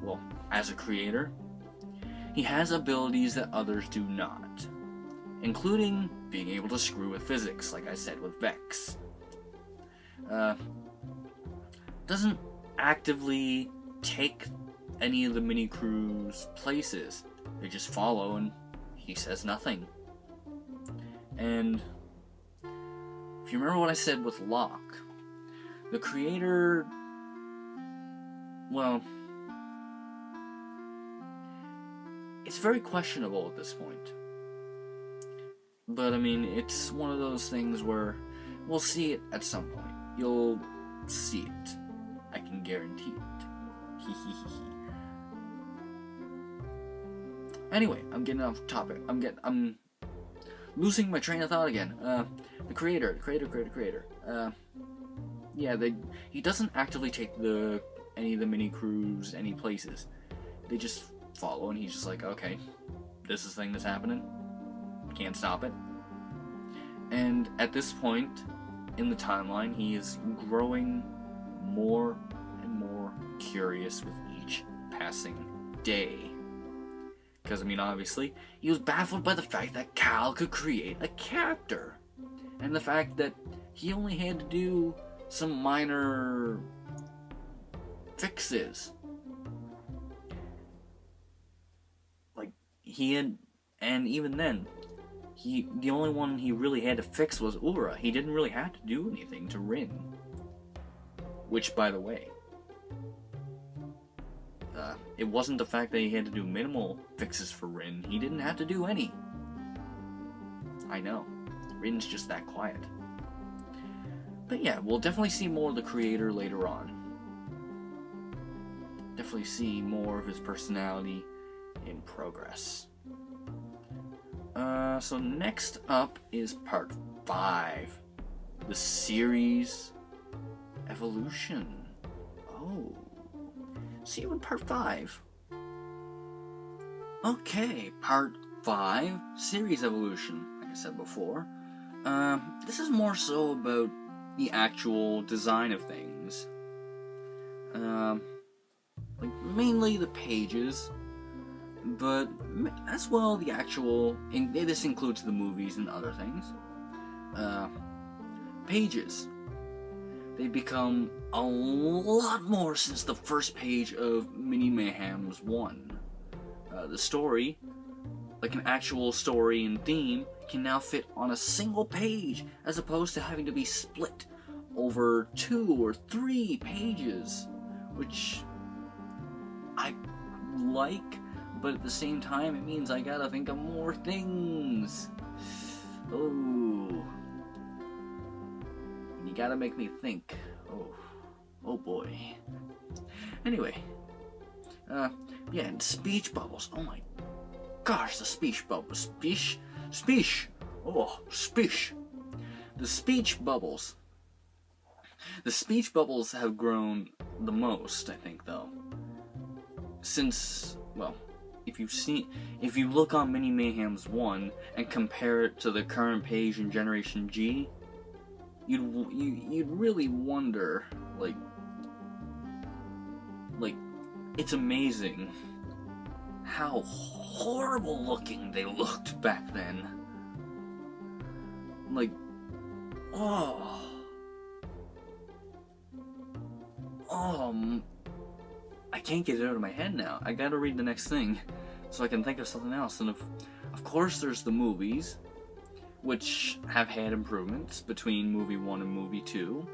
well, as a creator, he has abilities that others do not, including being able to screw with physics, like I said with Vex. Doesn't actively take any of the mini-crew's places. They just follow and he says nothing. And if you remember what I said with Locke, the creator, well, it's very questionable at this point. But I mean, it's one of those things where we'll see it at some point. You'll see it. I can guarantee it. Anyway, I'm getting off topic. I'm losing my train of thought again. The creator. Yeah, he doesn't actively take any of the mini crews any places. They just follow, and he's just like, okay, this is the thing that's happening. Can't stop it. And at this point in the timeline, he is growing more and more curious with each passing day. Because, I mean, obviously, he was baffled by the fact that Cal could create a character. And the fact that he only had to do some minor fixes. Like, and even then, the only one he really had to fix was Ulra. He didn't really have to do anything to Rin. Which, by the way, it wasn't the fact that he had to do minimal fixes for Rin. He didn't have to do any. I know. Rin's just that quiet. But yeah, we'll definitely see more of the creator later on. Definitely see more of his personality in progress. So next up is part 5. The series evolution. Oh. See you in part 5. Okay, part 5, series evolution, like I said before. This is more so about the actual design of things. Like mainly the pages, but as well the actual, this includes the movies and other things. Pages. They've become a lot more since the first page of Mini Mayhems 1. The story, like an actual story and theme, can now fit on a single page, as opposed to having to be split over 2 or 3 pages, which I like, but at the same time it means I gotta think of more things. Oh. You gotta make me think. Oh boy. Anyway. Yeah, and speech bubbles. Oh my gosh, the speech bubbles. Speech. Oh, speech. The speech bubbles. The speech bubbles have grown the most, I think, though. Since, well, if you look on Mini Mayhems 1 and compare it to the current page in Generation G, you'd really wonder, like, it's amazing how horrible looking they looked back then. Like, I can't get it out of my head now. I gotta read the next thing so I can think of something else. And of course there's the movies, which have had improvements between movie 1 and movie 2.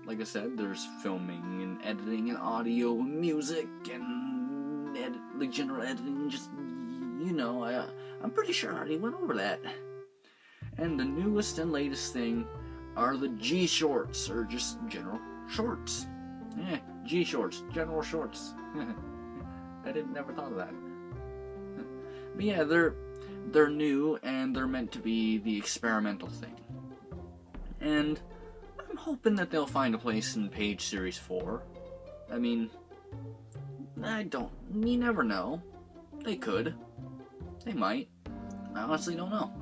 Like I said, there's filming and editing and audio and music and general editing. Just, I'm pretty sure I already went over that. And the newest and latest thing are the G shorts, or just general shorts. Yeah, G shorts, general shorts. I never thought of that. But yeah, they're new and they're meant to be the experimental thing. And I'm hoping that they'll find a place in Page Series 4. I mean, you never know. They could. They might. I honestly don't know.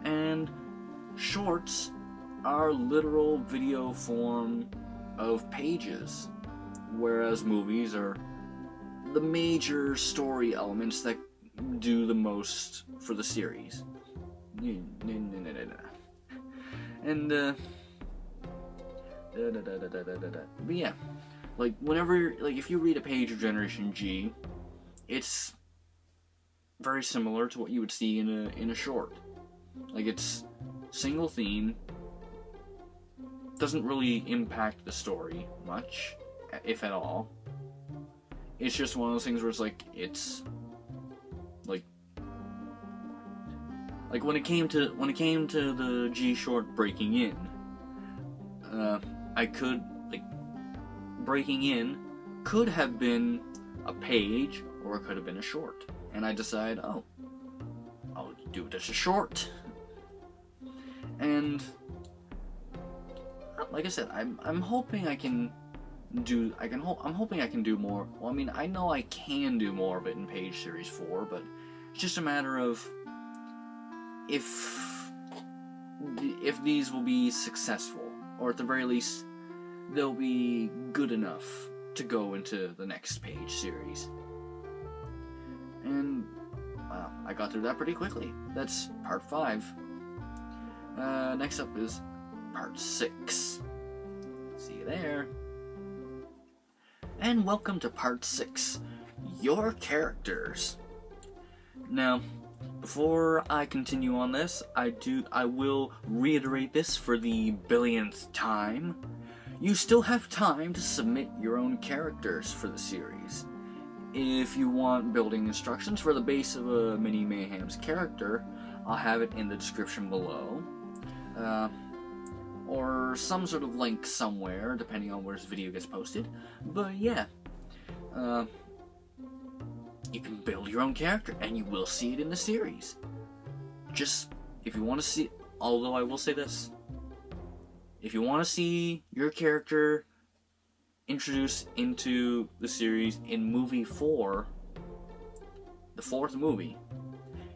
And shorts are literal video form of pages, whereas movies are the major story elements that do the most for the series. And but yeah, like if you read a page of Generation G, it's very similar to what you would see in a short. Like, it's single theme, doesn't really impact the story much, if at all. It's just one of those things where it's like when it came to the G short Breaking In, Breaking In could have been a page or it could have been a short, and I decided, I'll do it as a short. And like I said, I'm hoping I can do more. Well, I mean, I know I can do more of it in Page Series 4, but it's just a matter of if these will be successful, or at the very least they'll be good enough to go into the next Page series. And wow, I got through that pretty quickly. That's part 5. Next up is part 6. See you there. And welcome to part 6, your characters. Now, before I continue on this, I will reiterate this for the billionth time. You still have time to submit your own characters for the series. If you want building instructions for the base of a Mini Mayhems character, I'll have it in the description below. Or some sort of link somewhere, depending on where this video gets posted. But yeah, you can build your own character, and you will see it in the series. Just, if you want to see, although I will say this, if you want to see your character introduced into the series in movie 4, the 4th movie,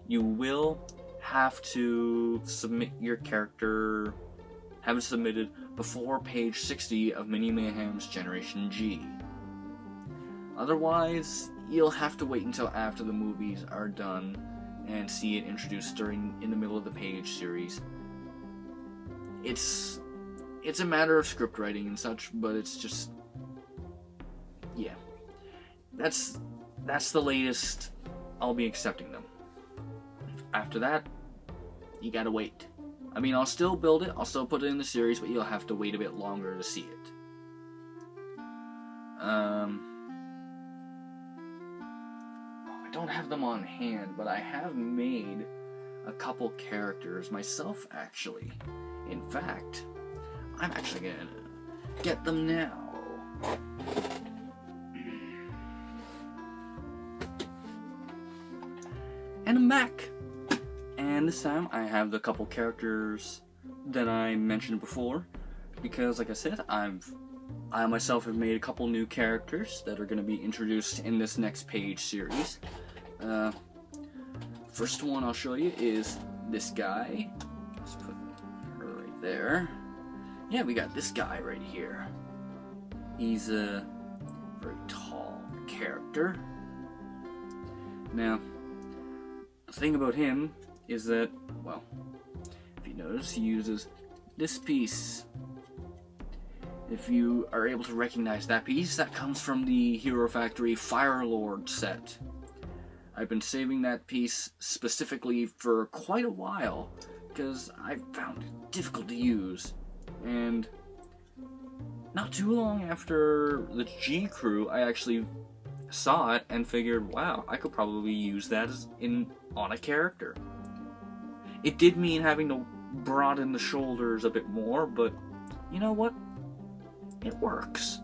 you will have to submit your character, have it submitted before page 60 of Mini Mayhems Generation G. Otherwise, you'll have to wait until after the movies are done and see it introduced in the middle of the page series. It's a matter of script writing and such, but it's just, yeah. That's the latest I'll be accepting them. After that, you gotta wait. I mean, I'll still build it, I'll still put it in the series, but you'll have to wait a bit longer to see it. I don't have them on hand, but I have made a couple characters myself, actually. In fact, I'm actually gonna get them now. And I'm back! And this time I have the couple characters that I mentioned before, because like I said, I myself have made a couple new characters that are going to be introduced in this next page series. First one I'll show you is this guy. Let's put her right there. Yeah, we got this guy right here. He's a very tall character. Now, the thing about him is that, well, if you notice, he uses this piece. If you are able to recognize that piece, that comes from the Hero Factory Fire Lord set. I've been saving that piece specifically for quite a while, because I found it difficult to use. And not too long after the G Crew, I actually saw it and figured, wow, I could probably use that on a character. It did mean having to broaden the shoulders a bit more, but you know what? It works.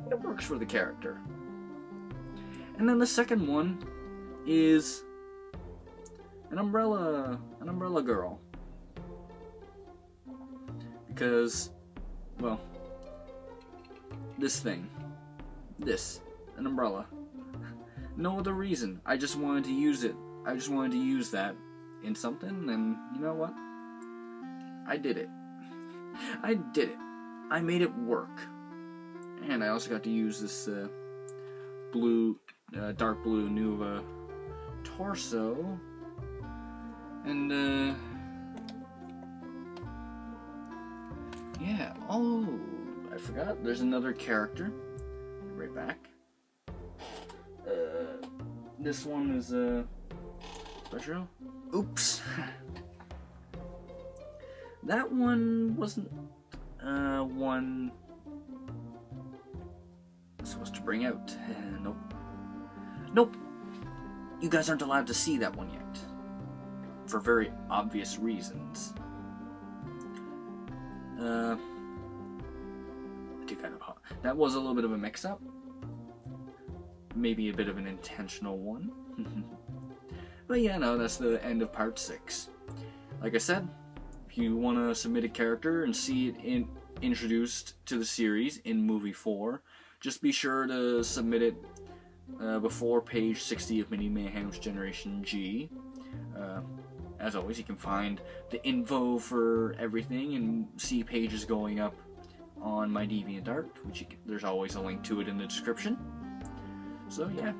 It works for the character. And then the second one is an umbrella girl. Because, well, an umbrella. No other reason. I just wanted to use it. I just wanted to use that in something, and you know what? I did it. I did it. I made it work. And I also got to use this dark blue Nuva torso. And, yeah. Oh, I forgot. There's another character. Right back. This one is, special. Oops. That one wasn't, one I'm supposed to bring out. Nope. Nope. You guys aren't allowed to see that one yet. For very obvious reasons. I do kind of hot. That was a little bit of a mix-up. Maybe a bit of an intentional one. But yeah, no, that's the end of part 6. Like I said, if you want to submit a character and see it introduced to the series in movie 4, just be sure to submit it before page 60 of Mini Mayhems Generation G. As always, you can find the info for everything and see pages going up on my DeviantArt, which there's always a link to it in the description. So yeah.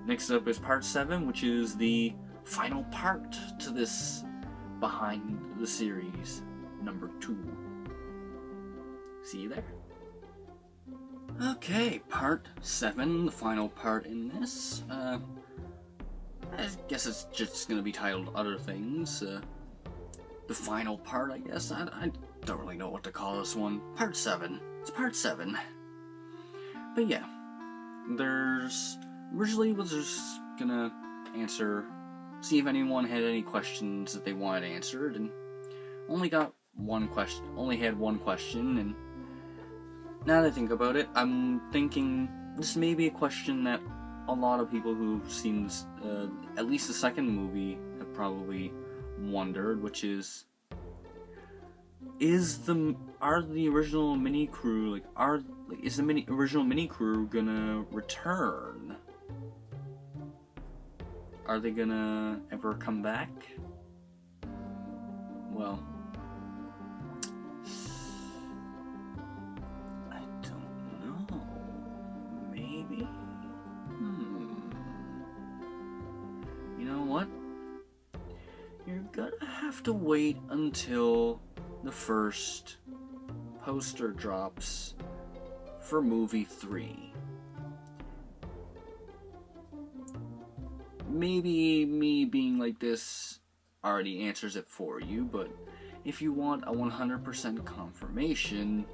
Next up is part 7, which is the final part to this behind the series, number 2. See you there. Okay, part 7, the final part in this. I guess it's just gonna be titled Other Things. The final part, I guess. I don't really know what to call this one. Part 7. It's part 7. But yeah, originally was just gonna answer see if anyone had any questions that they wanted answered, and only had one question, and now that I think about it, I'm thinking this may be a question that a lot of people who've seen this, at least the second movie have probably wondered, which is are the original mini crew is the original mini crew gonna return? Are they gonna ever come back? Well, I don't know. Maybe? You know what? You're gonna have to wait until the first poster drops for movie 3. Maybe me being like this already answers it for you, but if you want a 100% confirmation,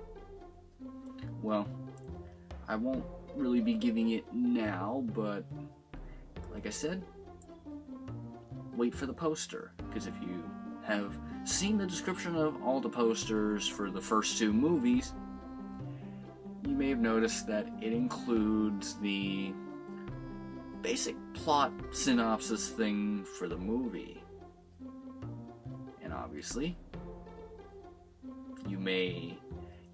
well, I won't really be giving it now, but like I said, wait for the poster, because if you have seen the description of all the posters for the first 2 movies, you may have noticed that it includes the basic plot synopsis thing for the movie. And obviously, you may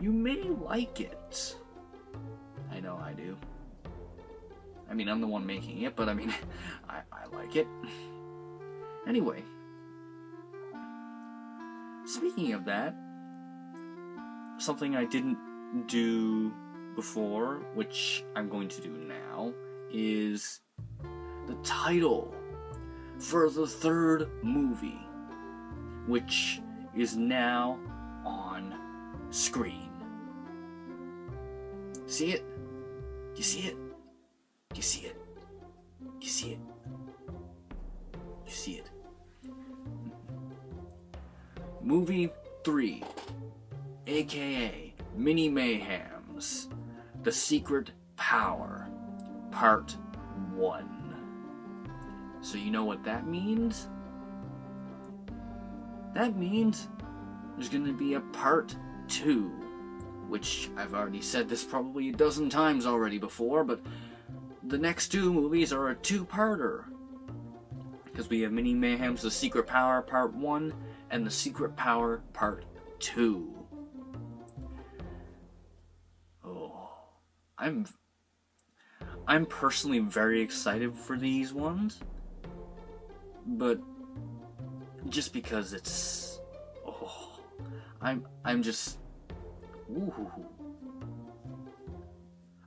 like it. I know I do. I mean, I'm the one making it, but I mean, I like it. Anyway, speaking of that, something I didn't do before, which I'm going to do now, is the title for the 3rd movie, which is now on screen. See it? Do you see it? Do you see it? Do you see it? You see it? Movie 3, aka Mini Mayhems, The Secret Power, Part 1. So you know what that means? That means there's gonna be a Part 2, which I've already said this probably a dozen times already before, but the next 2 movies are a 2-parter. Because we have Mini Mayhems, The Secret Power Part 1, and The Secret Power Part 2. Oh, I'm personally very excited for these ones, but just because it's, I'm just, ooh.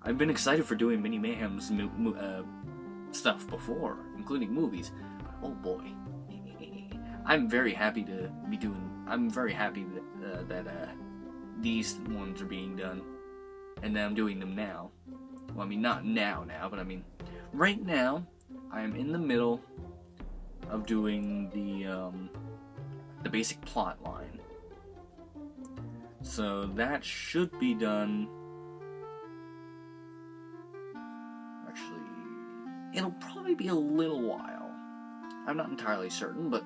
I've been excited for doing Mini Mayhem's stuff before, including movies, but oh boy, I'm very happy to be doing. I'm very happy that these ones are being done, and that I'm doing them now. Well, I mean, not now, but I mean, right now, I am in the middle of doing the basic plot line. So that should be done. Actually, it'll probably be a little while. I'm not entirely certain, but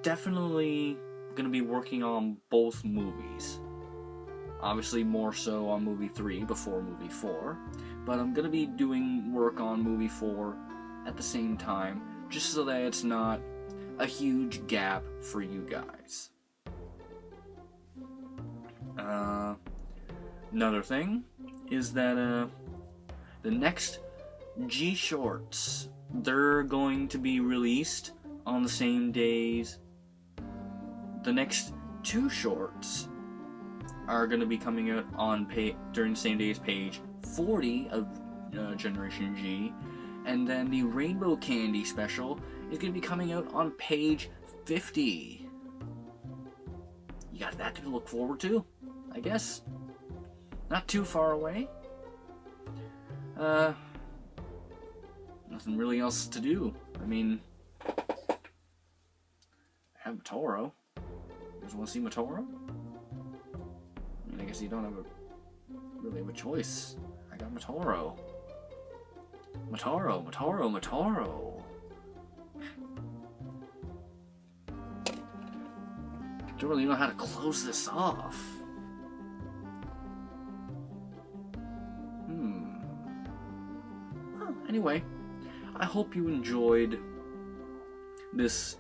definitely gonna be working on both movies. Obviously more so on movie 3 before movie 4, but I'm gonna be doing work on movie 4 at the same time, just so that it's not a huge gap for you guys. Another thing is that the next G shorts, they're going to be released on the same days. The next 2 shorts are going to be coming out on during the same day as page 40 of Generation G, and then the Rainbow Candy special is going to be coming out on page 50. You got that to look forward to, I guess. Not too far away. Nothing really else to do. I mean, I have Matoro. You guys want to see Matoro? I mean, I guess you don't really have a choice. I got Matoro. Matoro. don't really know how to close this off. Well, anyway, I hope you enjoyed this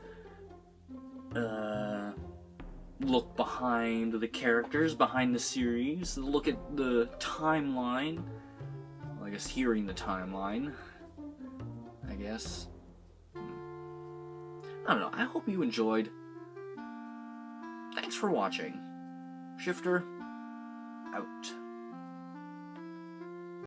look behind the characters, behind the series, look at the timeline. Well, I guess hearing the timeline, I guess. I don't know, I hope you enjoyed. Thanks for watching. Shifter, out.